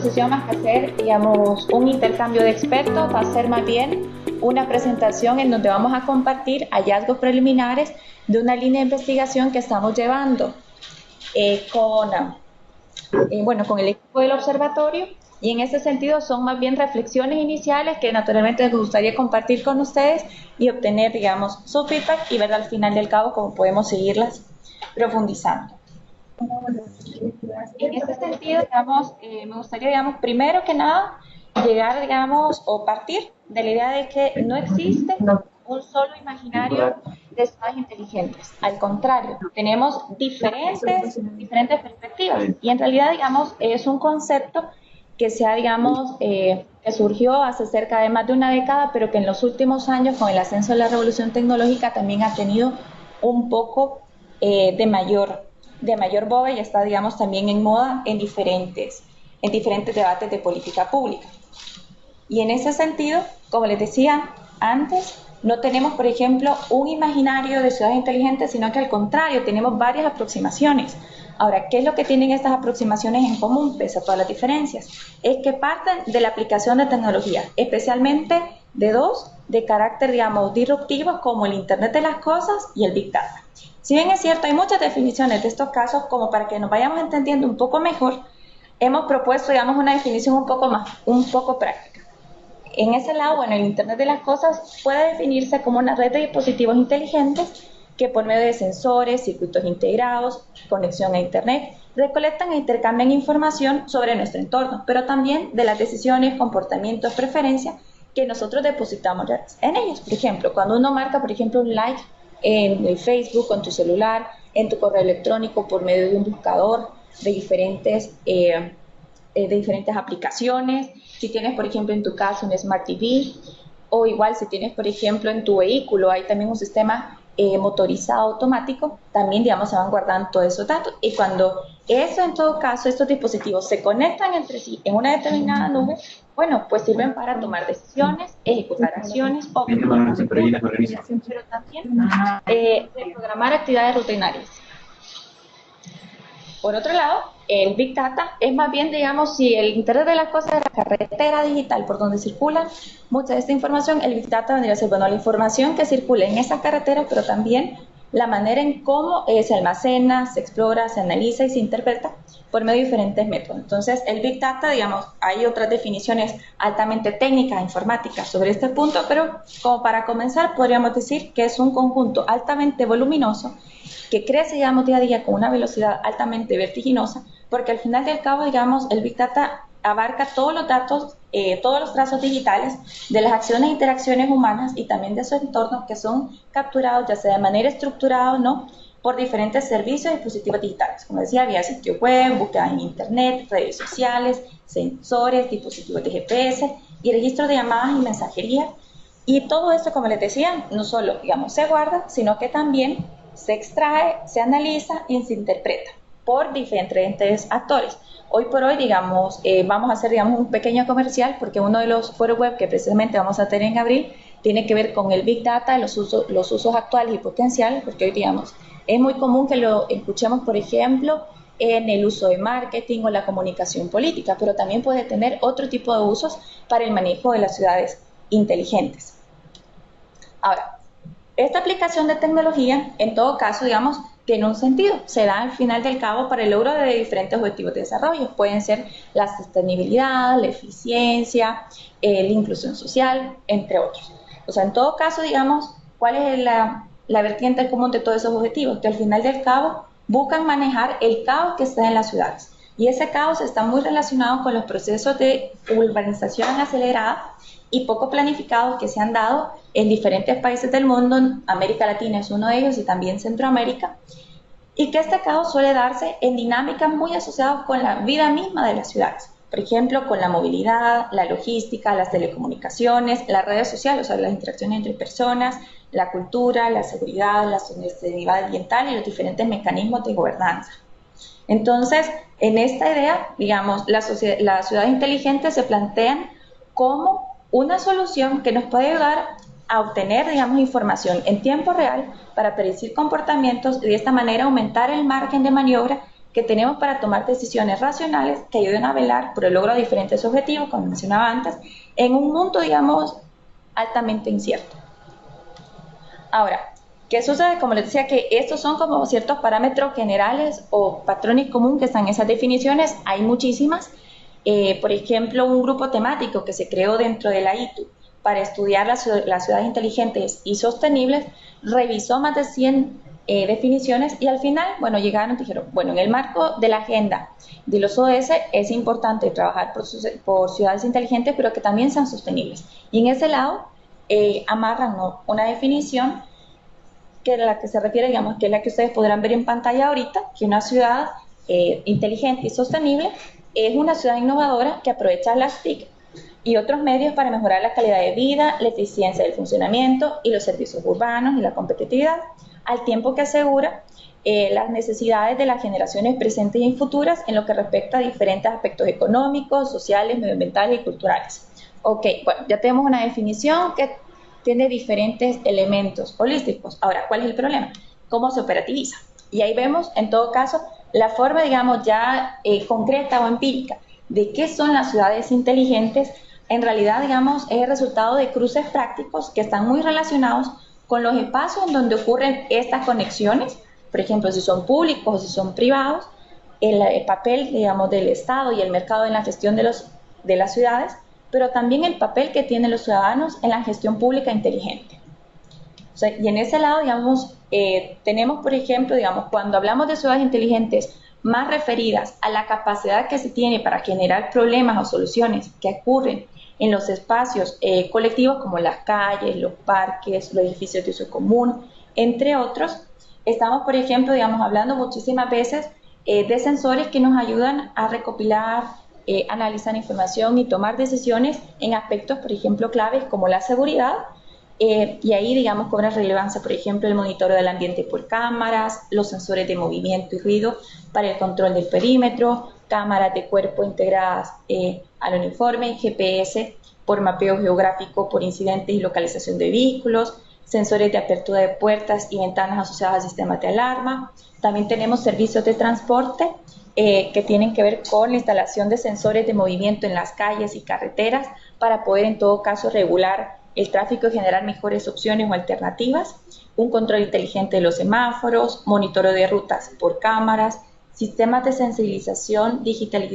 exposición más que hacer, digamos, un intercambio de expertos, va a ser más bien una presentación en donde vamos a compartir hallazgos preliminares de una línea de investigación que estamos llevando con el equipo del observatorio, y en ese sentido son más bien reflexiones iniciales que naturalmente nos gustaría compartir con ustedes y obtener, digamos, su feedback y ver al final del cabo cómo podemos seguirlas profundizando. En ese sentido, digamos, me gustaría, digamos, primero que nada, llegar, digamos, o partir de la idea de que no existe un solo imaginario de ciudades inteligentes. Al contrario, tenemos diferentes perspectivas y en realidad, digamos, es un concepto que que surgió hace cerca de más de una década, pero que en los últimos años, con el ascenso de la revolución tecnológica, también ha tenido un poco de mayor boga y está, digamos, también en moda en diferentes debates de política pública. Y en ese sentido, como les decía antes, no tenemos, por ejemplo, un imaginario de ciudades inteligentes, sino que al contrario, tenemos varias aproximaciones. Ahora, ¿qué es lo que tienen estas aproximaciones en común, pese a todas las diferencias? Es que parten de la aplicación de tecnología, especialmente de dos de carácter, digamos, disruptivo, como el Internet de las Cosas y el Big Data. Si bien es cierto, hay muchas definiciones de estos casos, como para que nos vayamos entendiendo un poco mejor, hemos propuesto, digamos, una definición un poco práctica. En ese lado, el Internet de las Cosas puede definirse como una red de dispositivos inteligentes que por medio de sensores, circuitos integrados, conexión a Internet, recolectan e intercambian información sobre nuestro entorno, pero también de las decisiones, comportamientos, preferencias que nosotros depositamos en ellos. Por ejemplo, cuando uno marca, por ejemplo, un like en el Facebook, con tu celular, en tu correo electrónico, por medio de un buscador de diferentes aplicaciones, si tienes, por ejemplo, en tu casa un Smart TV, o igual si tienes, por ejemplo, en tu vehículo, hay también un sistema motorizado automático, también, digamos, se van guardando todos esos datos, y cuando en todo caso, estos dispositivos se conectan entre sí en una determinada nube, bueno, pues sirven para tomar decisiones, ejecutar acciones, pero también reprogramar actividades rutinarias. Por otro lado, el Big Data es más bien, digamos, si el Internet de las Cosas es la carretera digital por donde circula mucha de esta información, el Big Data vendría a ser, bueno, la información que circula en esa carretera, pero también la manera en cómo se almacena, se explora, se analiza y se interpreta por medio de diferentes métodos. Entonces, el Big Data, digamos, hay otras definiciones altamente técnicas, informáticas sobre este punto, pero como para comenzar, podríamos decir que es un conjunto altamente voluminoso que crece, digamos, día a día con una velocidad altamente vertiginosa, porque al final del cabo, digamos, el Big Data abarca todos los datos, todos los trazos digitales de las acciones e interacciones humanas y también de su entorno que son capturados, ya sea de manera estructurada o no, por diferentes servicios y dispositivos digitales. Como decía, vía sitio web, búsquedas en Internet, redes sociales, sensores, dispositivos de GPS y registros de llamadas y mensajería. Y todo esto, como les decía, no solo, digamos, se guarda, sino que también se extrae, se analiza y se interpreta por diferentes actores. Hoy por hoy, digamos, vamos a hacer, digamos, un pequeño comercial porque uno de los foros web que precisamente vamos a tener en abril tiene que ver con el Big Data, los usos actuales y potenciales, porque hoy, digamos, es muy común que lo escuchemos, por ejemplo, en el uso de marketing o la comunicación política, pero también puede tener otro tipo de usos para el manejo de las ciudades inteligentes. Ahora, esta aplicación de tecnología, en todo caso, digamos, tiene un sentido, se da al final del cabo para el logro de diferentes objetivos de desarrollo. Pueden ser la sostenibilidad, la eficiencia, la inclusión social, entre otros. O sea, en todo caso, digamos, ¿cuál es la vertiente común de todos esos objetivos? Que al final del cabo buscan manejar el caos que está en las ciudades. Y ese caos está muy relacionado con los procesos de urbanización acelerada y poco planificados que se han dado en diferentes países del mundo. América Latina es uno de ellos y también Centroamérica, y que este caos suele darse en dinámicas muy asociadas con la vida misma de las ciudades, por ejemplo, con la movilidad, la logística, las telecomunicaciones, las redes sociales, o sea, las interacciones entre personas, la cultura, la seguridad, la sostenibilidad ambiental y los diferentes mecanismos de gobernanza. Entonces, en esta idea, digamos, las ciudades inteligentes se plantean como una solución que nos puede ayudar a obtener, digamos, información en tiempo real para predecir comportamientos y de esta manera aumentar el margen de maniobra que tenemos para tomar decisiones racionales que ayuden a velar por el logro de diferentes objetivos, como mencionaba antes, en un mundo, digamos, altamente incierto. Ahora, ¿qué sucede? Como les decía, que estos son como ciertos parámetros generales o patrones comunes que están en esas definiciones. Hay muchísimas. Por ejemplo, un grupo temático que se creó dentro de la ITU para estudiar las ciudades inteligentes y sostenibles revisó más de 100 definiciones y al final, bueno, llegaron y dijeron, bueno, en el marco de la agenda de los ODS es importante trabajar por ciudades inteligentes, pero que también sean sostenibles. Y en ese lado amarran, ¿no?, una definición que es la que se refiere, digamos, que es la que ustedes podrán ver en pantalla ahorita, que una ciudad inteligente y sostenible es una ciudad innovadora que aprovecha las TIC y otros medios para mejorar la calidad de vida, la eficiencia del funcionamiento y los servicios urbanos y la competitividad, al tiempo que asegura las necesidades de las generaciones presentes y futuras en lo que respecta a diferentes aspectos económicos, sociales, medioambientales y culturales. Ok, bueno, ya tenemos una definición que tiene diferentes elementos holísticos. Ahora, ¿cuál es el problema? ¿Cómo se operativiza? Y ahí vemos, en todo caso, la forma, digamos, ya concreta o empírica de qué son las ciudades inteligentes. En realidad, digamos, es el resultado de cruces prácticos que están muy relacionados con los espacios en donde ocurren estas conexiones. Por ejemplo, si son públicos o si son privados, el papel, digamos, del Estado y el mercado en la gestión de las ciudades, pero también el papel que tienen los ciudadanos en la gestión pública inteligente. O sea, y en ese lado, digamos, tenemos, por ejemplo, digamos, cuando hablamos de ciudades inteligentes más referidas a la capacidad que se tiene para generar problemas o soluciones que ocurren en los espacios colectivos como las calles, los parques, los edificios de uso común, entre otros, estamos, por ejemplo, digamos, hablando muchísimas veces de sensores que nos ayudan a recopilar, analizar información y tomar decisiones en aspectos, por ejemplo, claves como la seguridad, y ahí, digamos, cobra relevancia, por ejemplo, el monitoreo del ambiente por cámaras, los sensores de movimiento y ruido para el control del perímetro, cámaras de cuerpo integradas al uniforme, GPS por mapeo geográfico por incidentes y localización de vehículos, sensores de apertura de puertas y ventanas asociadas a sistemas de alarma. También tenemos servicios de transporte que tienen que ver con la instalación de sensores de movimiento en las calles y carreteras para poder, en todo caso, regular el tráfico y generar mejores opciones o alternativas, un control inteligente de los semáforos, monitoreo de rutas por cámaras, sistemas de sensibilización digital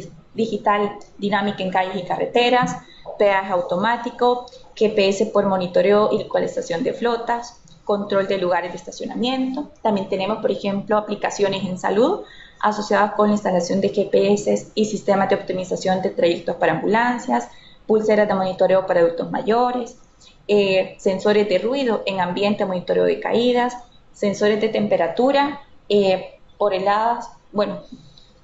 dinámica en calles y carreteras, peaje automático, GPS por monitoreo y ecualización de flotas, control de lugares de estacionamiento. También tenemos, por ejemplo, aplicaciones en salud asociadas con la instalación de GPS y sistemas de optimización de trayectos para ambulancias, pulseras de monitoreo para adultos mayores, sensores de ruido en ambiente, monitoreo de caídas, sensores de temperatura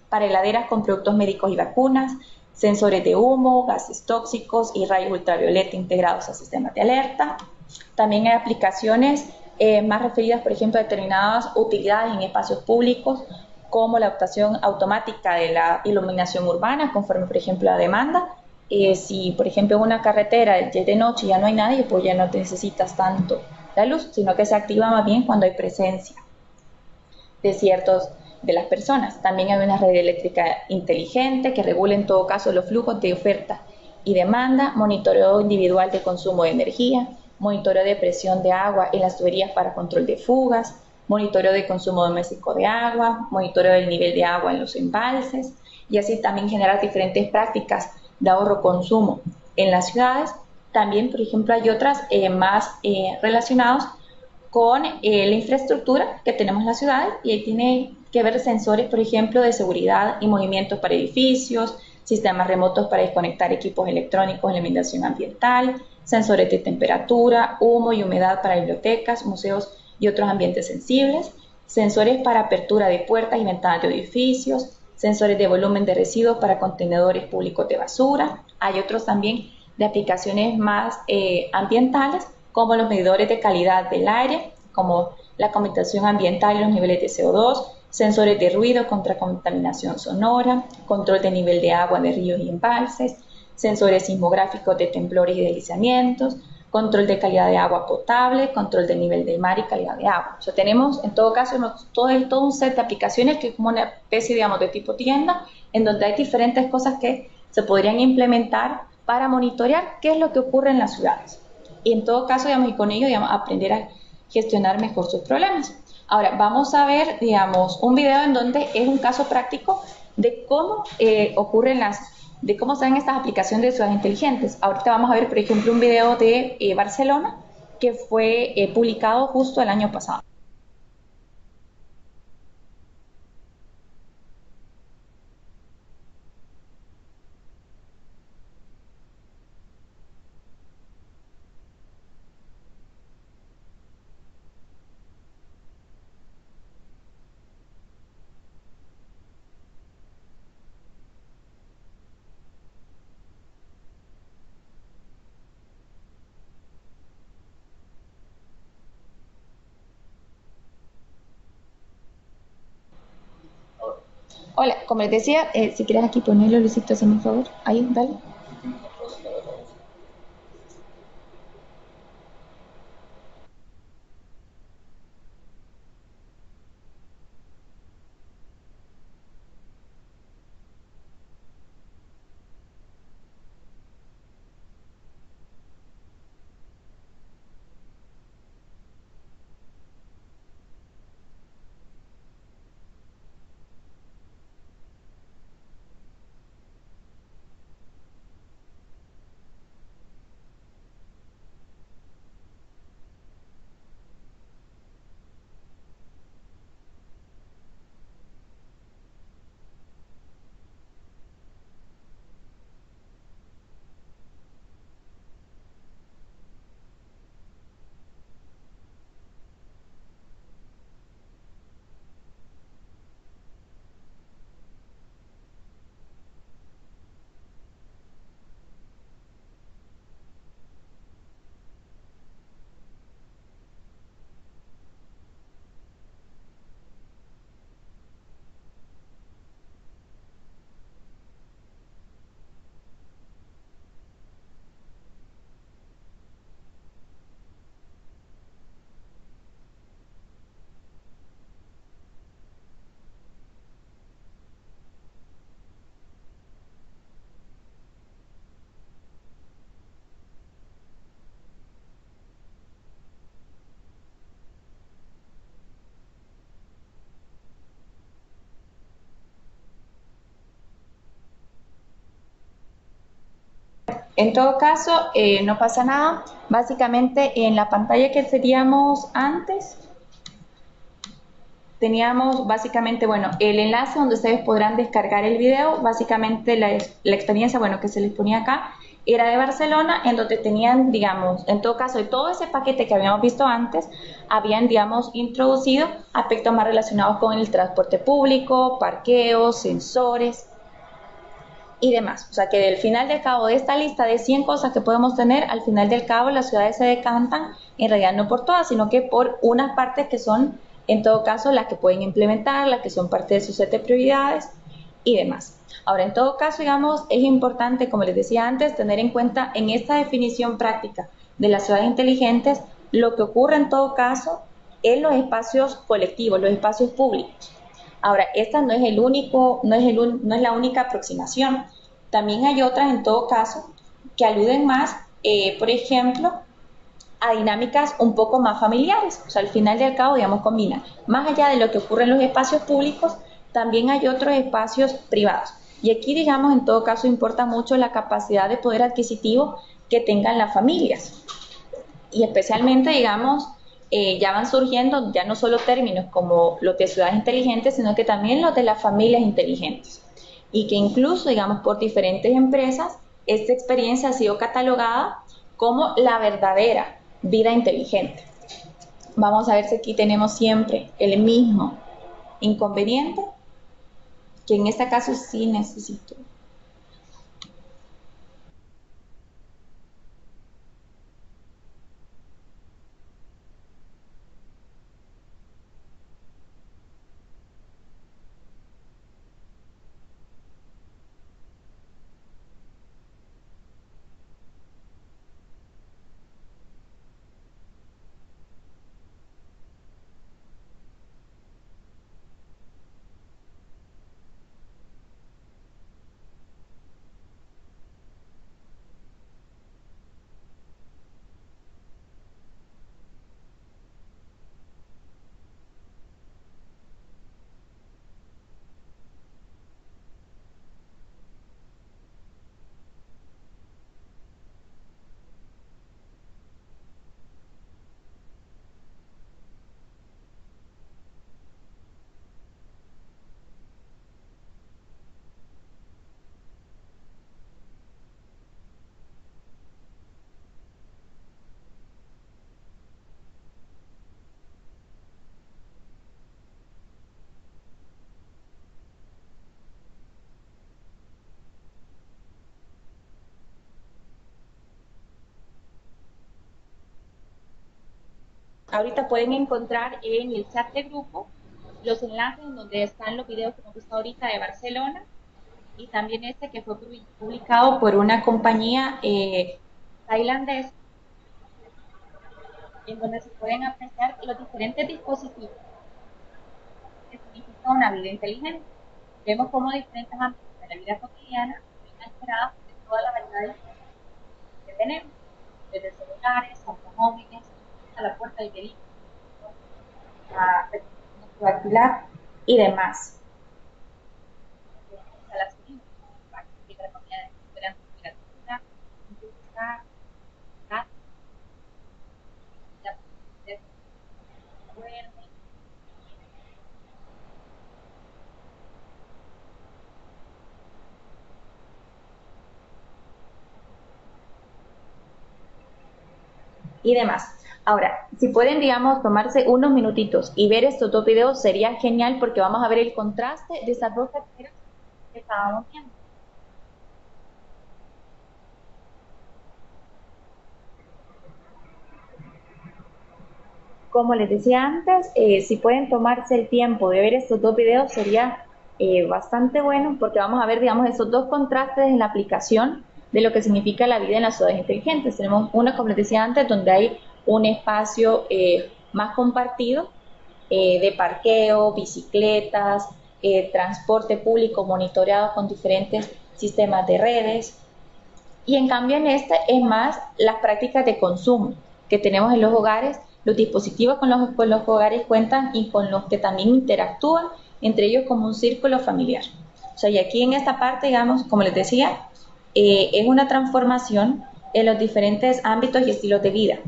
para heladeras con productos médicos y vacunas, sensores de humo, gases tóxicos y rayos ultravioleta integrados a sistemas de alerta. También hay aplicaciones más referidas, por ejemplo, a determinadas utilidades en espacios públicos, como la adaptación automática de la iluminación urbana, conforme, por ejemplo, a la demanda. Si, por ejemplo, en una carretera es de noche y ya no hay nadie, pues ya no necesitas tanto la luz, sino que se activa más bien cuando hay presencia de las personas. También hay una red eléctrica inteligente que regula en todo caso los flujos de oferta y demanda, monitoreo individual de consumo de energía, monitoreo de presión de agua en las tuberías para control de fugas, monitoreo de consumo doméstico de agua, monitoreo del nivel de agua en los embalses, y así también generar diferentes prácticas de ahorro-consumo en las ciudades. También, por ejemplo, hay otras más relacionadas con la infraestructura que tenemos en las ciudades, y ahí tiene que ver sensores, por ejemplo, de seguridad y movimientos para edificios, sistemas remotos para desconectar equipos electrónicos en la iluminación ambiental, sensores de temperatura, humo y humedad para bibliotecas, museos y otros ambientes sensibles, sensores para apertura de puertas y ventanas de edificios, sensores de volumen de residuos para contenedores públicos de basura. Hay otros también de aplicaciones más ambientales, como los medidores de calidad del aire, como la contaminación ambiental y los niveles de CO2, sensores de ruido contra contaminación sonora, control de nivel de agua de ríos y embalses, sensores sismográficos de temblores y deslizamientos, control de calidad de agua potable, control del nivel del mar y calidad de agua. O sea, tenemos en todo caso todo un set de aplicaciones que es como una especie, digamos, de tipo tienda, en donde hay diferentes cosas que se podrían implementar para monitorear qué es lo que ocurre en las ciudades. Y en todo caso, digamos, y con ello, digamos, aprender a gestionar mejor sus problemas. Ahora, vamos a ver, digamos, un video en donde es un caso práctico de cómo de cómo se dan estas aplicaciones de ciudades inteligentes. Ahorita vamos a ver, por ejemplo, un video de Barcelona que fue publicado justo el año pasado. Hola, como les decía, si quieres aquí ponerlo, Luisito, hazme un favor. Ahí, dale. En todo caso, no pasa nada. Básicamente, en la pantalla que teníamos antes, teníamos básicamente, bueno, el enlace donde ustedes podrán descargar el video. Básicamente, la experiencia, bueno, que se les ponía acá, era de Barcelona, en donde tenían, digamos, en todo caso, de todo ese paquete que habíamos visto antes, habían, digamos, introducido aspectos más relacionados con el transporte público, parqueos, sensores y demás. O sea que del final del cabo de esta lista de 100 cosas que podemos tener, al final del cabo las ciudades se decantan, en realidad no por todas, sino que por unas partes que son, en todo caso, las que pueden implementar, las que son parte de su set de prioridades y demás. Ahora, en todo caso, digamos, es importante, como les decía antes, tener en cuenta en esta definición práctica de las ciudades inteligentes, lo que ocurre en todo caso en los espacios colectivos, los espacios públicos. Ahora, esta no es el único, no es la única aproximación. También hay otras, en todo caso, que aluden más, por ejemplo, a dinámicas un poco más familiares. O sea, al final y al cabo, digamos, combina. Más allá de lo que ocurre en los espacios públicos, también hay otros espacios privados. Y aquí, digamos, en todo caso, importa mucho la capacidad de poder adquisitivo que tengan las familias. Y especialmente, digamos, ya van surgiendo ya no solo términos como los de ciudades inteligentes, sino que también los de las familias inteligentes. Y que incluso, digamos, por diferentes empresas, esta experiencia ha sido catalogada como la verdadera vida inteligente. Vamos a ver si aquí tenemos siempre el mismo inconveniente, que en este caso sí necesito. Ahorita pueden encontrar en el chat de grupo los enlaces en donde están los videos que hemos visto ahorita de Barcelona y también este que fue publicado por una compañía tailandesa en donde se pueden apreciar los diferentes dispositivos que significa una vida inteligente. Vemos cómo diferentes ámbitos de la vida cotidiana están alterados de toda la variedad de que tenemos, desde celulares, automóviles, a la puerta del vehículo, a dactilar y demás. Y demás. Ahora, si pueden, digamos, tomarse unos minutitos y ver estos dos videos, sería genial porque vamos a ver el contraste de estas dos carteras que estábamos viendo. Como les decía antes, si pueden tomarse el tiempo de ver estos dos videos sería bastante bueno porque vamos a ver, digamos, esos dos contrastes en la aplicación de lo que significa la vida en las ciudades inteligentes. Tenemos una, como les decía antes, donde hay un espacio más compartido de parqueo, bicicletas, transporte público monitoreado con diferentes sistemas de redes. Y en cambio en este es más las prácticas de consumo que tenemos en los hogares, los dispositivos con los hogares cuentan y con los que también interactúan, entre ellos como un círculo familiar. O sea, y aquí en esta parte, digamos, como les decía, es una transformación en los diferentes ámbitos y estilos de vida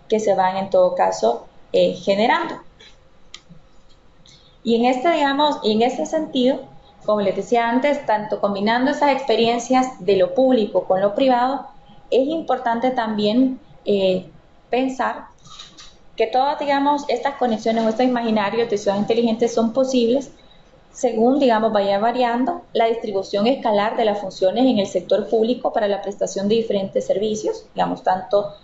que se van en todo caso generando. Y en este, digamos, y en este sentido, como les decía antes, tanto combinando esas experiencias de lo público con lo privado, es importante también pensar que todas, digamos, estas conexiones o estos imaginarios de ciudades inteligentes son posibles según, digamos, vaya variando la distribución escalar de las funciones en el sector público para la prestación de diferentes servicios, digamos, tanto,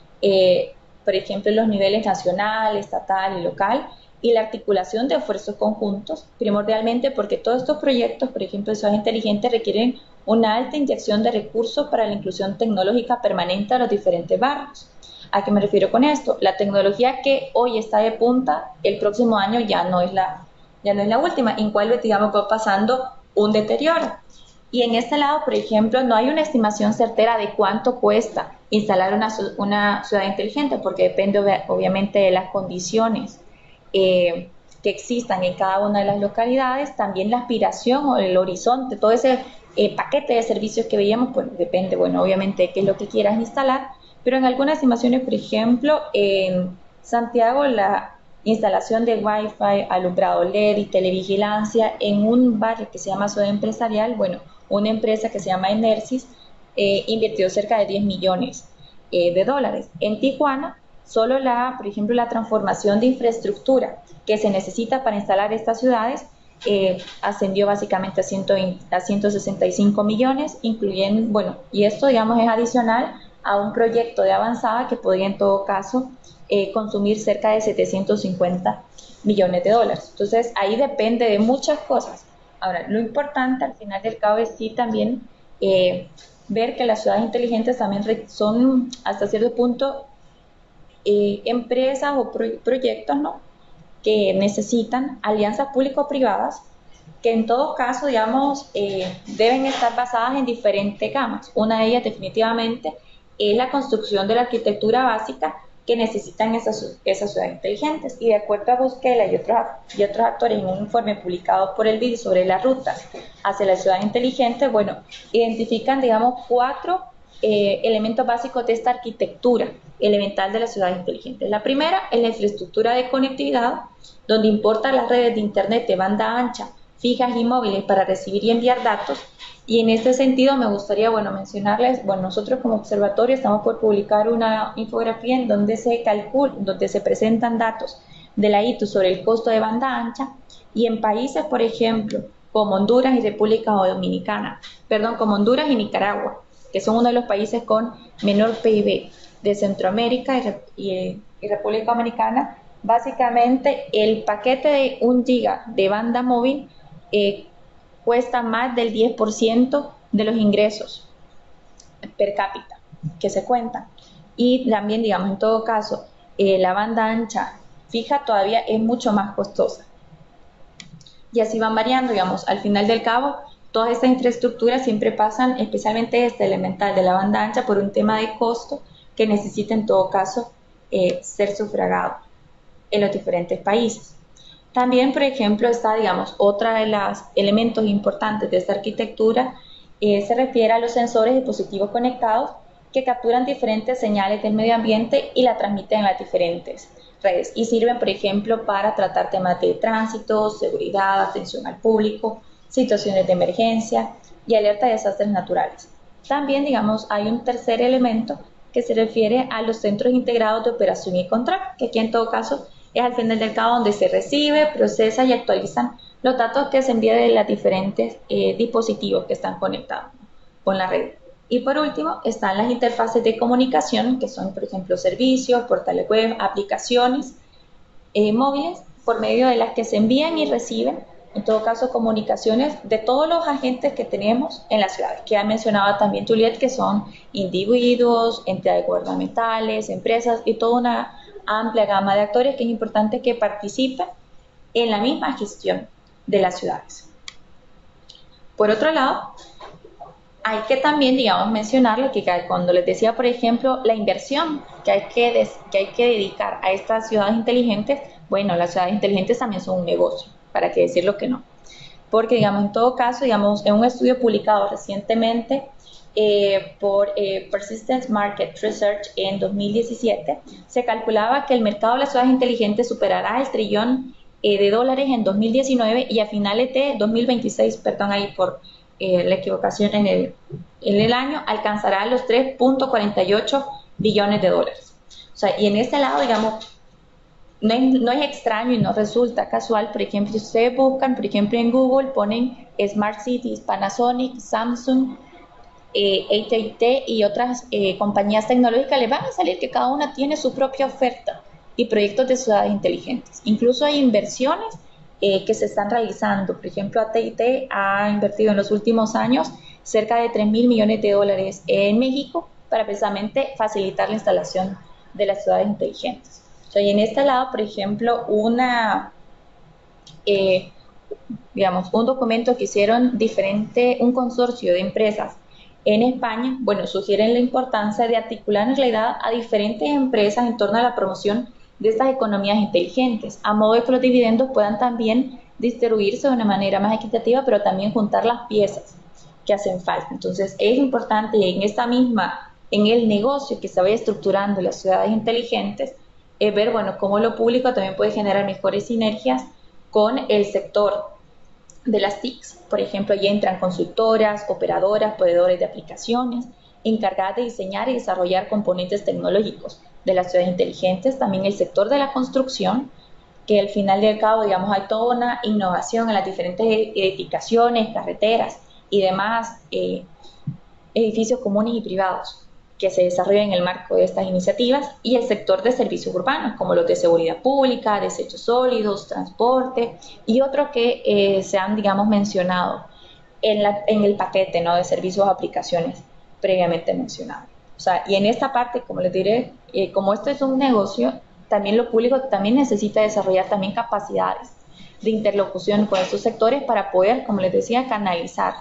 por ejemplo, en los niveles nacional, estatal y local, y la articulación de esfuerzos conjuntos, primordialmente porque todos estos proyectos, por ejemplo, de ciudades inteligentes, requieren una alta inyección de recursos para la inclusión tecnológica permanente a los diferentes barrios. ¿A qué me refiero con esto? La tecnología que hoy está de punta, el próximo año ya no es la última, en cual, digamos, va pasando un deterioro. Y en este lado, por ejemplo, no hay una estimación certera de cuánto cuesta instalar una ciudad inteligente, porque depende obviamente de las condiciones que existan en cada una de las localidades, también la aspiración o el horizonte, todo ese paquete de servicios que veíamos, pues depende, bueno, obviamente de qué es lo que quieras instalar, pero en algunas estimaciones, por ejemplo, en Santiago, la instalación de Wi-Fi, alumbrado LED y televigilancia en un barrio que se llama Ciudad Empresarial, bueno, una empresa que se llama Enersis invirtió cerca de 10 millones de dólares. En Tijuana, solo por ejemplo, la transformación de infraestructura que se necesita para instalar estas ciudades ascendió básicamente a 165 millones, incluyendo, bueno, y esto, digamos, es adicional a un proyecto de avanzada que podría en todo caso consumir cerca de 750 millones de dólares. Entonces, ahí depende de muchas cosas. Ahora, lo importante al final del cabo es sí también ver que las ciudades inteligentes también son hasta cierto punto empresas o proyectos, ¿no?, que necesitan alianzas público-privadas que en todo caso, digamos, deben estar basadas en diferentes gamas. Una de ellas definitivamente es la construcción de la arquitectura básica que necesitan esas ciudades inteligentes. Y de acuerdo a Bosquela y otros actores en un informe publicado por el BID sobre las rutas hacia las ciudades inteligentes, bueno, identifican, digamos, 4 elementos básicos de esta arquitectura elemental de las ciudades inteligentes. La primera es la infraestructura de conectividad, donde importan las redes de internet de banda ancha, fijas y móviles para recibir y enviar datos. Y en este sentido me gustaría, bueno, mencionarles, bueno, nosotros como observatorio estamos por publicar una infografía en donde donde se presentan datos de la ITU sobre el costo de banda ancha, y en países, por ejemplo, como Honduras y República Dominicana, perdón, como Honduras y Nicaragua, que son uno de los países con menor PIB de Centroamérica y República Dominicana, Básicamente, el paquete de 1 giga de banda móvil cuesta más del 10% de los ingresos per cápita que se cuentan. Y también, digamos, en todo caso, la banda ancha fija todavía es mucho más costosa. Y así van variando, digamos, al final del cabo, todas estas infraestructuras siempre pasan, especialmente este elemental de la banda ancha, por un tema de costo que necesita en todo caso ser sufragado en los diferentes países. También, por ejemplo, está, digamos, otra de los elementos importantes de esta arquitectura se refiere a los sensores y dispositivos conectados que capturan diferentes señales del medio ambiente y la transmiten en las diferentes redes y sirven, por ejemplo, para tratar temas de tránsito, seguridad, atención al público, situaciones de emergencia y alerta de desastres naturales. También, digamos, hay un tercer elemento que se refiere a los centros integrados de operación y control, que aquí en todo caso es al final del cabo donde se recibe, procesa y actualizan los datos que se envían de los diferentes dispositivos que están conectados con la red. Y por último están las interfaces de comunicación, que son, por ejemplo, servicios, portales web, aplicaciones móviles, por medio de las que se envían y reciben, en todo caso, comunicaciones de todos los agentes que tenemos en las ciudades, que ha mencionado también Juliet, que son individuos, entidades gubernamentales, empresas y toda una amplia gama de actores que es importante que participen en la misma gestión de las ciudades. Por otro lado, hay que también, digamos, mencionarle que cuando les decía, por ejemplo, la inversión que hay que dedicar a estas ciudades inteligentes, bueno, las ciudades inteligentes también son un negocio, para qué decirlo que no. Porque, digamos, en todo caso, digamos, en un estudio publicado recientemente por Persistence Market Research en 2017, se calculaba que el mercado de las ciudades inteligentes superará el trillón de dólares en 2019 y a finales de 2026, perdón ahí por la equivocación en el año, alcanzará los 3.48 billones de dólares. O sea, y en este lado, digamos, no es extraño y no resulta casual. Por ejemplo, si ustedes buscan, por ejemplo, en Google, ponen Smart Cities, Panasonic, Samsung, AT&T y otras compañías tecnológicas, les van a salir que cada una tiene su propia oferta y proyectos de ciudades inteligentes. Incluso hay inversiones que se están realizando. Por ejemplo, AT&T ha invertido en los últimos años cerca de 3.000 millones de dólares en México para precisamente facilitar la instalación de las ciudades inteligentes. Y en este lado, por ejemplo, un documento que hicieron un consorcio de empresas en España, bueno, sugieren la importancia de articular en realidad a diferentes empresas en torno a la promoción de estas economías inteligentes, a modo de que los dividendos puedan también distribuirse de una manera más equitativa, pero también juntar las piezas que hacen falta. Entonces, es importante en el negocio que se vaya estructurando las ciudades inteligentes, ver, bueno, cómo lo público también puede generar mejores sinergias con el sector de las TICs. Por ejemplo, ya entran consultoras, operadoras, proveedores de aplicaciones, encargadas de diseñar y desarrollar componentes tecnológicos de las ciudades inteligentes. También el sector de la construcción, que al final del cabo, digamos, hay toda una innovación en las diferentes edificaciones, carreteras y demás edificios comunes y privados que se desarrollan en el marco de estas iniciativas, y el sector de servicios urbanos, como los de seguridad pública, desechos sólidos, transporte y otros que se han, digamos, mencionado en el paquete, ¿no?, de servicios o aplicaciones previamente mencionado. O sea, y en esta parte, como les diré, como esto es un negocio, también lo público también necesita desarrollar también capacidades de interlocución con estos sectores para poder, como les decía, canalizar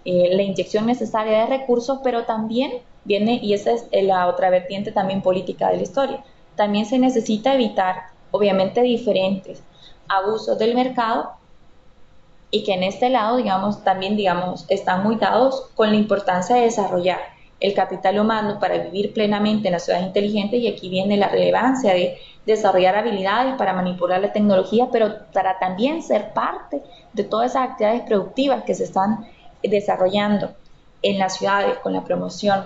la inyección necesaria de recursos, pero también viene, y esa es la otra vertiente también política de la historia, también se necesita evitar, obviamente, diferentes abusos del mercado, y que en este lado, digamos, también, digamos, están muy dados con la importancia de desarrollar el capital humano para vivir plenamente en las ciudades inteligentes, y aquí viene la relevancia de desarrollar habilidades para manipular la tecnología, pero para también ser parte de todas esas actividades productivas que se están desarrollando en las ciudades con la promoción,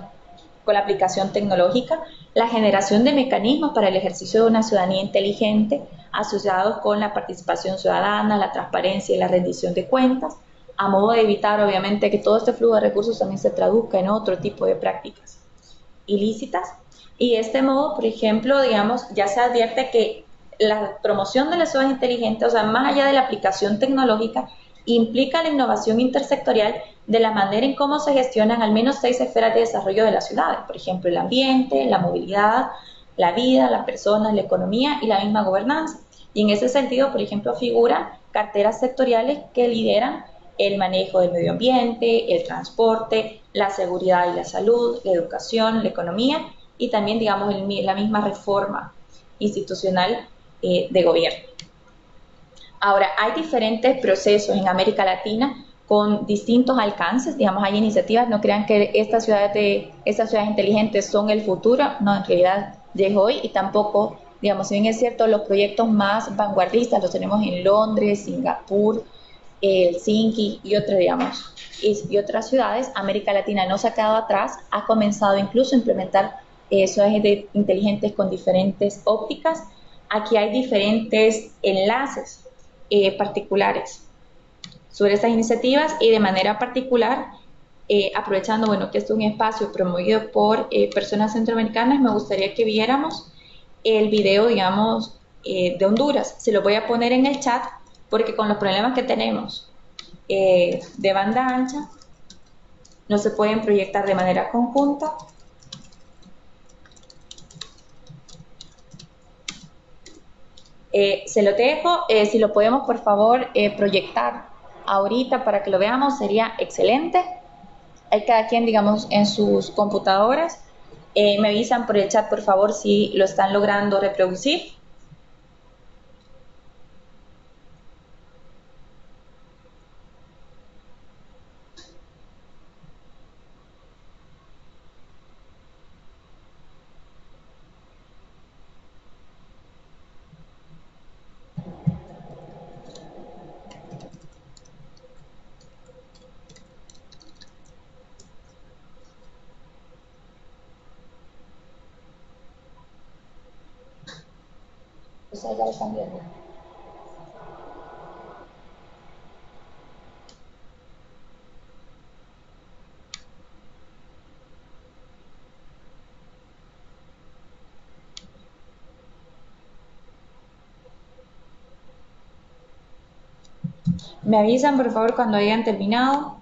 con la aplicación tecnológica, la generación de mecanismos para el ejercicio de una ciudadanía inteligente asociados con la participación ciudadana, la transparencia y la rendición de cuentas, a modo de evitar, obviamente, que todo este flujo de recursos también se traduzca en otro tipo de prácticas ilícitas. Y de este modo, por ejemplo, digamos, ya se advierte que la promoción de las ciudades inteligentes, o sea, más allá de la aplicación tecnológica, implica la innovación intersectorial de la manera en cómo se gestionan al menos 6 esferas de desarrollo de las ciudades, por ejemplo, el ambiente, la movilidad, la vida, las personas, la economía y la misma gobernanza. Y en ese sentido, por ejemplo, figuran carteras sectoriales que lideran el manejo del medio ambiente, el transporte, la seguridad y la salud, la educación, la economía y también, digamos, la misma reforma institucional de gobierno. Ahora, hay diferentes procesos en América Latina con distintos alcances, digamos, hay iniciativas, no crean que estas ciudades inteligentes son el futuro, no, en realidad ya es hoy y tampoco, digamos, si bien es cierto, los proyectos más vanguardistas los tenemos en Londres, Singapur, Helsinki y otras, digamos, y otras ciudades, América Latina no se ha quedado atrás, ha comenzado incluso a implementar ciudades inteligentes con diferentes ópticas. Aquí hay diferentes enlaces particulares sobre estas iniciativas y de manera particular, aprovechando bueno, que esto es un espacio promovido por personas centroamericanas, me gustaría que viéramos el video, digamos, de Honduras. Se lo voy a poner en el chat porque con los problemas que tenemos de banda ancha, no se pueden proyectar de manera conjunta. Se lo dejo, si lo podemos por favor proyectar ahorita para que lo veamos sería excelente. Hay cada quien, digamos, en sus computadoras. Me avisan por el chat por favor si lo están logrando reproducir. Pues ya lo están viendo. Me avisan por favor cuando hayan terminado.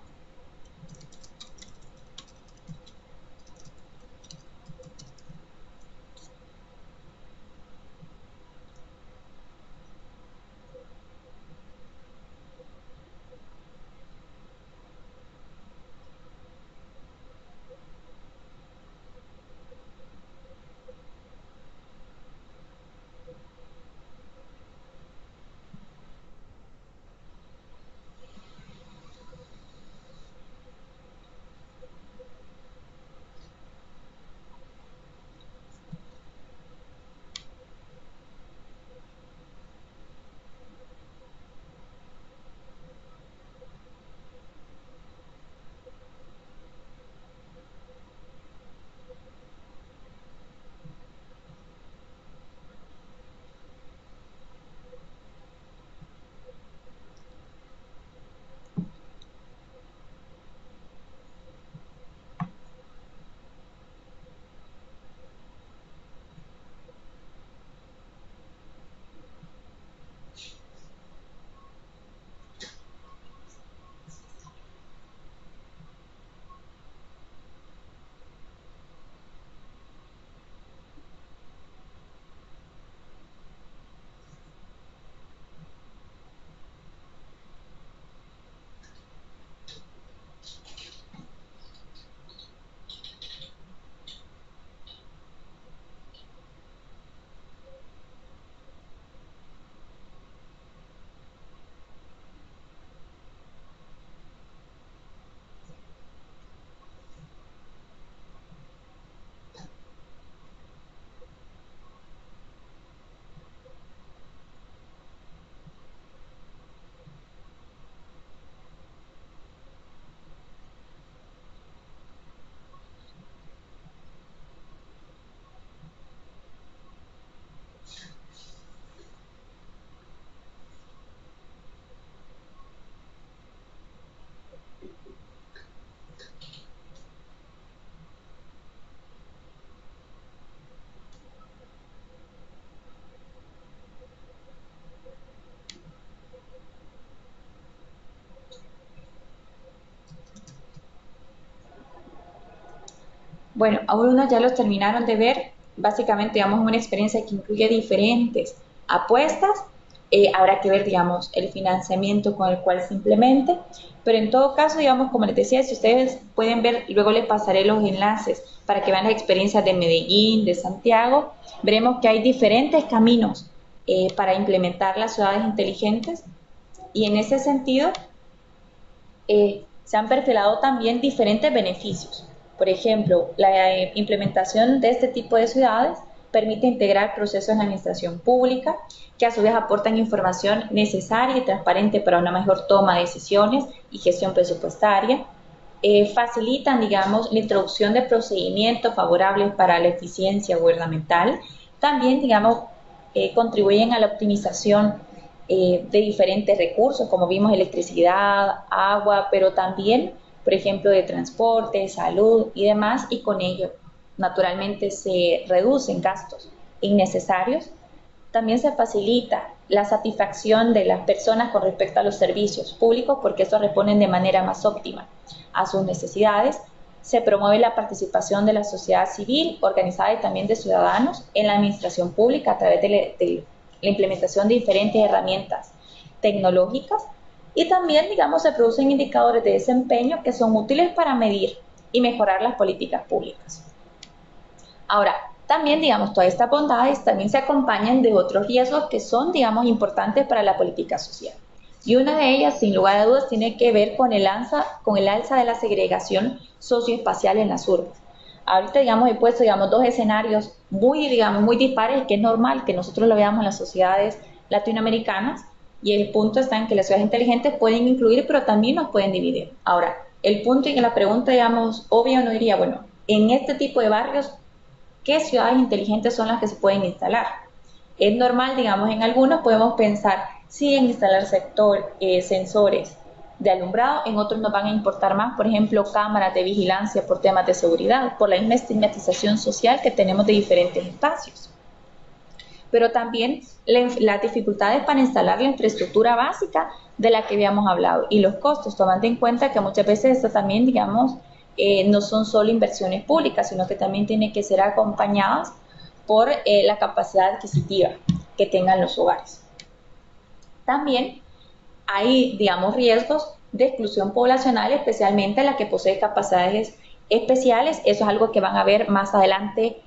Bueno, algunos ya los terminaron de ver. Básicamente, digamos, una experiencia que incluye diferentes apuestas. Habrá que ver, digamos, el financiamiento con el cual se implemente. Pero en todo caso, digamos, como les decía, si ustedes pueden ver, luego les pasaré los enlaces para que vean las experiencias de Medellín, de Santiago. Veremos que hay diferentes caminos para implementar las ciudades inteligentes y en ese sentido se han perfilado también diferentes beneficios. Por ejemplo, la implementación de este tipo de ciudades permite integrar procesos en la administración pública que a su vez aportan información necesaria y transparente para una mejor toma de decisiones y gestión presupuestaria. Facilitan, digamos, la introducción de procedimientos favorables para la eficiencia gubernamental. También, digamos, contribuyen a la optimización de diferentes recursos, como vimos, electricidad, agua, pero también, por ejemplo, de transporte, salud y demás, y con ello, naturalmente, se reducen gastos innecesarios. También se facilita la satisfacción de las personas con respecto a los servicios públicos, porque estos responden de manera más óptima a sus necesidades. Se promueve la participación de la sociedad civil organizada y también de ciudadanos en la administración pública a través de la implementación de diferentes herramientas tecnológicas y también, digamos, se producen indicadores de desempeño que son útiles para medir y mejorar las políticas públicas. Ahora, también, digamos, todas estas bondades también se acompañan de otros riesgos que son, digamos, importantes para la política social. Y una de ellas, sin lugar a dudas, tiene que ver con el alza de la segregación socioespacial en las urbes. Ahorita, digamos, he puesto, digamos, dos escenarios muy, digamos, muy dispares, que es normal que nosotros lo veamos en las sociedades latinoamericanas, y el punto está en que las ciudades inteligentes pueden incluir, pero también nos pueden dividir. Ahora, el punto y la pregunta, digamos, obvia no diría, bueno, en este tipo de barrios, ¿qué ciudades inteligentes son las que se pueden instalar? Es normal, digamos, en algunos podemos pensar, sí, en instalar sensores de alumbrado, en otros nos van a importar más, por ejemplo, cámaras de vigilancia por temas de seguridad, por la misma estigmatización social que tenemos de diferentes espacios. Pero también las dificultades para instalar la infraestructura básica de la que habíamos hablado y los costos, tomando en cuenta que muchas veces esto también, digamos, no son solo inversiones públicas, sino que también tienen que ser acompañadas por la capacidad adquisitiva que tengan los hogares. También hay, digamos, riesgos de exclusión poblacional, especialmente la que posee capacidades especiales. Eso es algo que van a ver más adelante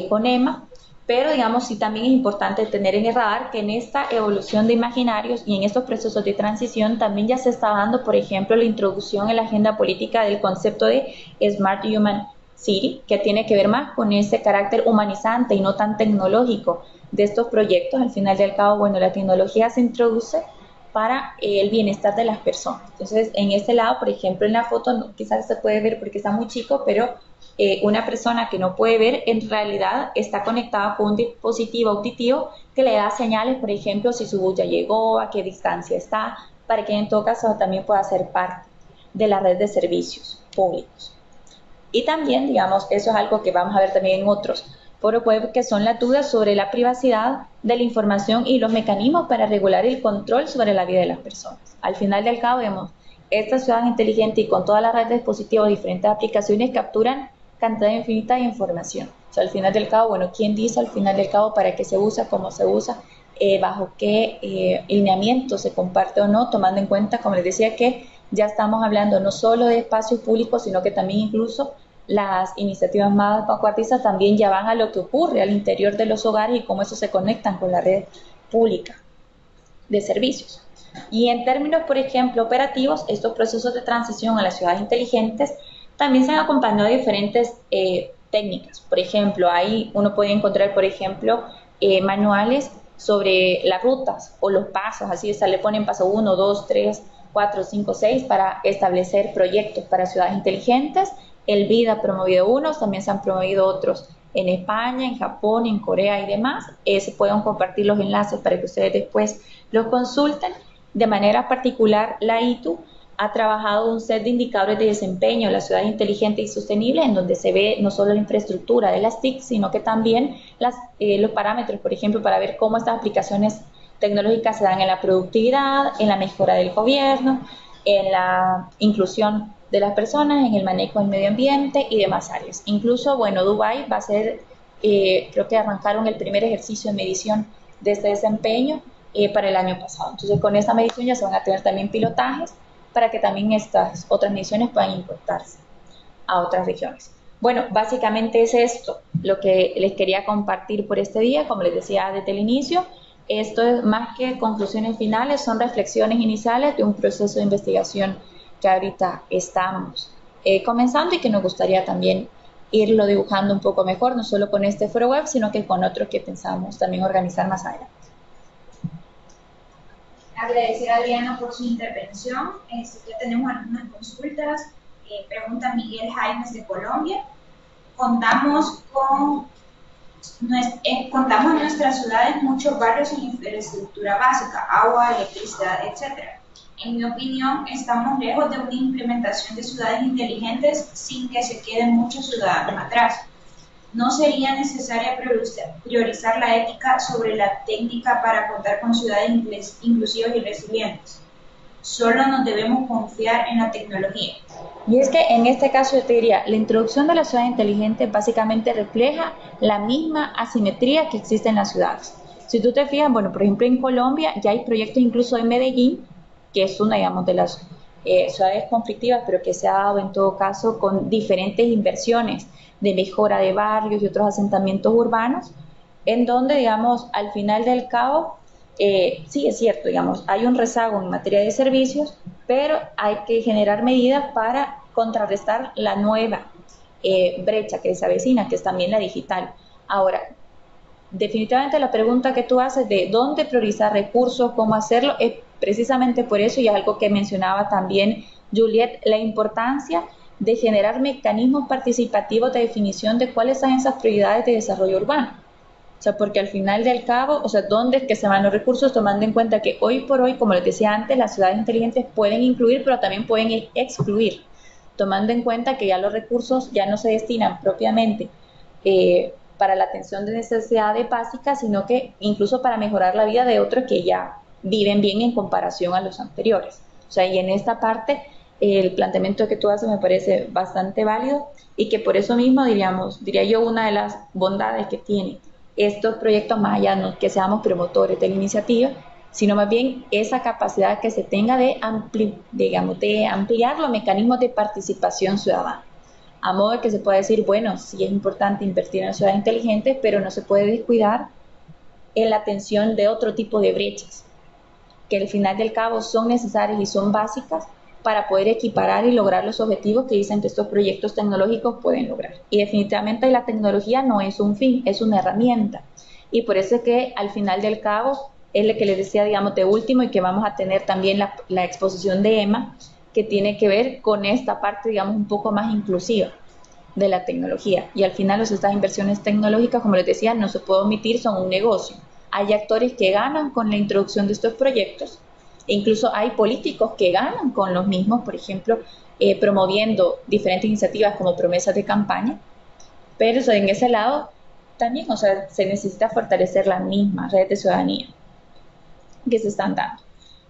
con Emma. Pero, digamos, sí también es importante tener en el radar que en esta evolución de imaginarios y en estos procesos de transición también ya se está dando, por ejemplo, la introducción en la agenda política del concepto de Smart Human City, que tiene que ver más con ese carácter humanizante y no tan tecnológico de estos proyectos. Al final del cabo, bueno, la tecnología se introduce para el bienestar de las personas. Entonces, en este lado, por ejemplo, en la foto, no, quizás se puede ver porque está muy chico, pero una persona que no puede ver, en realidad está conectada con un dispositivo auditivo que le da señales, por ejemplo, si su bus ya llegó, a qué distancia está, para que en todo caso también pueda ser parte de la red de servicios públicos. Y también, digamos, eso es algo que vamos a ver también en otros foros web, que son las dudas sobre la privacidad de la información y los mecanismos para regular el control sobre la vida de las personas. Al final del cabo, vemos, esta ciudad inteligente y con toda la red de dispositivos, diferentes aplicaciones capturan cantidad infinita de información. O sea, al final del cabo, bueno, ¿quién dice al final del cabo para qué se usa, cómo se usa, bajo qué lineamiento se comparte o no, tomando en cuenta, como les decía, que ya estamos hablando no solo de espacios públicos, sino que también incluso las iniciativas más vanguardistas también ya van a lo que ocurre al interior de los hogares y cómo eso se conectan con la red pública de servicios. Y en términos, por ejemplo, operativos, estos procesos de transición a las ciudades inteligentes también se han acompañado de diferentes técnicas. Por ejemplo, ahí uno puede encontrar, por ejemplo, manuales sobre las rutas o los pasos, así le ponen paso 1, 2, 3, 4, 5, 6 para establecer proyectos para ciudades inteligentes. El BID ha promovido unos, también se han promovido otros en España, en Japón, en Corea y demás. Se pueden compartir los enlaces para que ustedes después los consulten. De manera particular, la ITU ha trabajado un set de indicadores de desempeño de las ciudades inteligentes y sostenibles, en donde se ve no solo la infraestructura de las TIC, sino que también los parámetros, por ejemplo, para ver cómo estas aplicaciones tecnológicas se dan en la productividad, en la mejora del gobierno, en la inclusión de las personas, en el manejo del medio ambiente y demás áreas. Incluso, bueno, Dubái va a ser, creo que arrancaron el primer ejercicio de medición de este desempeño para el año pasado. Entonces, con esta medición ya se van a tener también pilotajes para que también estas otras mediciones puedan importarse a otras regiones. Bueno, básicamente es esto lo que les quería compartir por este día. Como les decía desde el inicio, esto es más que conclusiones finales, son reflexiones iniciales de un proceso de investigación que ahorita estamos comenzando y que nos gustaría también irlo dibujando un poco mejor, no solo con este foro web, sino que con otros que pensamos también organizar más adelante. Agradecer a Adriana por su intervención. Ya tenemos algunas consultas. Pregunta Miguel Jaimes de Colombia. Contamos en nuestras ciudades muchos barrios sin infraestructura básica, agua, electricidad, etc. En mi opinión, estamos lejos de una implementación de ciudades inteligentes sin que se queden muchos ciudadanos atrás. ¿No sería necesaria priorizar la ética sobre la técnica para contar con ciudades inclusivas y resilientes? Solo nos debemos confiar en la tecnología. Y es que en este caso yo te diría, la introducción de la ciudad inteligente básicamente refleja la misma asimetría que existe en las ciudades. Si tú te fijas, bueno, por ejemplo en Colombia ya hay proyectos incluso en Medellín, que es una, digamos, de las ciudades conflictivas, pero que se ha dado en todo caso con diferentes inversiones de mejora de barrios y otros asentamientos urbanos, en donde, digamos, al final del cabo, sí es cierto, digamos, hay un rezago en materia de servicios, pero hay que generar medidas para contrarrestar la nueva brecha que se avecina, que es también la digital. Ahora, definitivamente la pregunta que tú haces de dónde priorizar recursos, cómo hacerlo, es precisamente por eso, y es algo que mencionaba también Juliet, la importancia de generar mecanismos participativos de definición de cuáles son esas prioridades de desarrollo urbano. O sea, porque al final del cabo, o sea, ¿dónde es que se van los recursos? Tomando en cuenta que hoy por hoy, como les decía antes, las ciudades inteligentes pueden incluir, pero también pueden excluir, tomando en cuenta que ya los recursos ya no se destinan propiamente para la atención de necesidades básicas, sino que incluso para mejorar la vida de otros que ya viven bien en comparación a los anteriores. O sea, y en esta parte, el planteamiento que tú haces me parece bastante válido y que por eso mismo, diría yo, una de las bondades que tiene estos proyectos, más allá no que seamos promotores de la iniciativa, sino más bien esa capacidad que se tenga de ampliar los mecanismos de participación ciudadana. A modo de que se pueda decir, bueno, sí es importante invertir en ciudades inteligentes, pero no se puede descuidar en la atención de otro tipo de brechas, que al final del cabo son necesarias y son básicas para poder equiparar y lograr los objetivos que dicen que estos proyectos tecnológicos pueden lograr. Y definitivamente la tecnología no es un fin, es una herramienta. Y por eso es que al final del cabo, es lo que les decía, digamos, de último, y que vamos a tener también la exposición de Emma, que tiene que ver con esta parte, digamos, un poco más inclusiva de la tecnología. Y al final, estas inversiones tecnológicas, como les decía, no se puede omitir, son un negocio. Hay actores que ganan con la introducción de estos proyectos, e incluso hay políticos que ganan con los mismos, por ejemplo, promoviendo diferentes iniciativas como promesas de campaña, pero en ese lado también, o sea, se necesita fortalecer las mismas redes de ciudadanía que se están dando.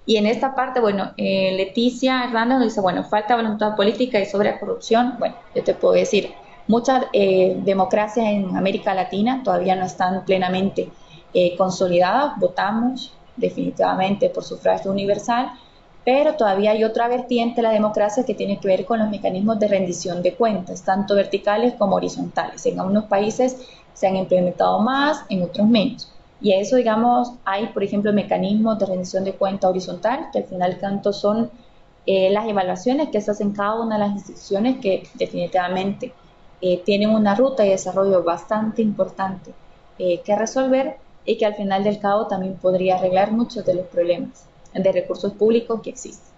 Y en esta parte, bueno, Leticia Hernández nos dice, bueno, falta voluntad política y sobre corrupción. Bueno, yo te puedo decir, muchas democracias en América Latina todavía no están plenamente consolidadas. Votamos definitivamente por sufragio universal, pero todavía hay otra vertiente de la democracia que tiene que ver con los mecanismos de rendición de cuentas, tanto verticales como horizontales. En algunos países se han implementado más, en otros menos. Y a eso, digamos, hay, por ejemplo, mecanismos de rendición de cuenta horizontal, que al final tanto son las evaluaciones que se hacen cada una de las instituciones que definitivamente tienen una ruta de desarrollo bastante importante que resolver, y que al final del cabo también podría arreglar muchos de los problemas de recursos públicos que existen.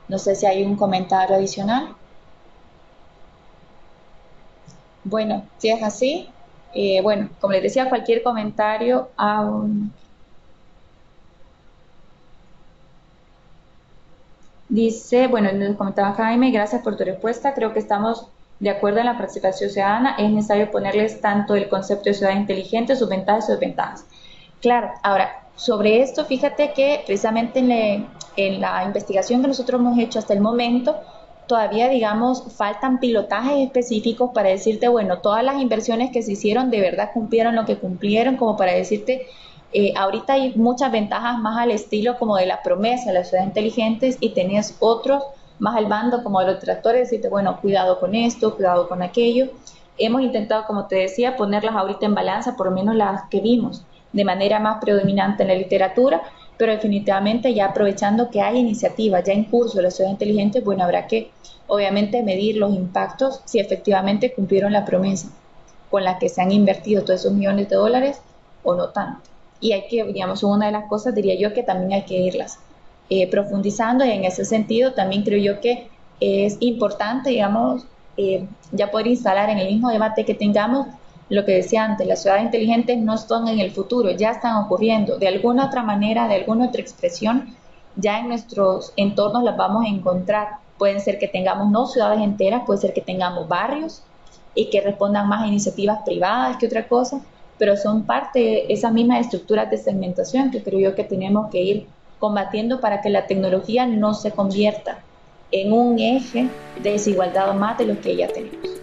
No sé si hay un comentario adicional. Bueno, si es así, bueno, como les decía, cualquier comentario dice, bueno, nos comentaba Jaime, gracias por tu respuesta, creo que estamos de acuerdo en la participación ciudadana, es necesario ponerles tanto el concepto de ciudad inteligente, sus ventajas y sus desventajas. Claro, ahora, sobre esto, fíjate que precisamente en la investigación que nosotros hemos hecho hasta el momento, todavía, digamos, faltan pilotajes específicos para decirte, bueno, todas las inversiones que se hicieron de verdad cumplieron lo que cumplieron, como para decirte, ahorita hay muchas ventajas más al estilo como de la promesa de las ciudades inteligentes y tenías otros más al bando como de los detractores, decirte, bueno, cuidado con esto, cuidado con aquello. Hemos intentado, como te decía, ponerlas ahorita en balanza, por lo menos las que vimos de manera más predominante en la literatura, pero definitivamente ya aprovechando que hay iniciativas ya en curso de las ciudades inteligentes, bueno, habrá que obviamente medir los impactos si efectivamente cumplieron la promesa con la que se han invertido todos esos millones de dólares o no tanto. Y hay que, digamos, una de las cosas, diría yo, que también hay que irlas profundizando, y en ese sentido también creo yo que es importante, digamos, ya poder instalar en el mismo debate que tengamos lo que decía antes, las ciudades inteligentes no son en el futuro, ya están ocurriendo. De alguna otra manera, de alguna otra expresión, ya en nuestros entornos las vamos a encontrar. Pueden ser que tengamos no ciudades enteras, puede ser que tengamos barrios y que respondan más a iniciativas privadas que otra cosa, pero son parte de esas mismas estructuras de segmentación que creo yo que tenemos que ir combatiendo para que la tecnología no se convierta en un eje de desigualdad más de lo que ya tenemos.